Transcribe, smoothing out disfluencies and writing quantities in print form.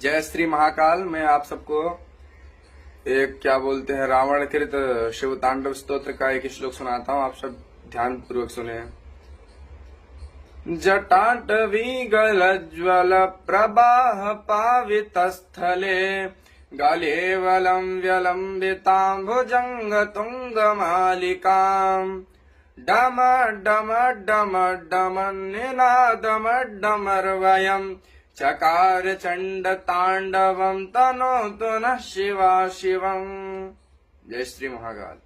जय श्री महाकाल। मैं आप सबको एक क्या बोलते हैं रावणकृत शिव तांडव स्तोत्र का एक श्लोक सुनाता हूँ। आप सब ध्यान पूर्वक सुने। जटाटवीगलज्ज्वल प्रवाह पावित स्थले गलेवलं व्यलंबितां भुजंग तुंग मालिकां डम डम डम डम निनादमड्डमर्वयम् चकार चंड तांडवम तनोतु नः शिवा शिवम्। जय श्री महाकाल।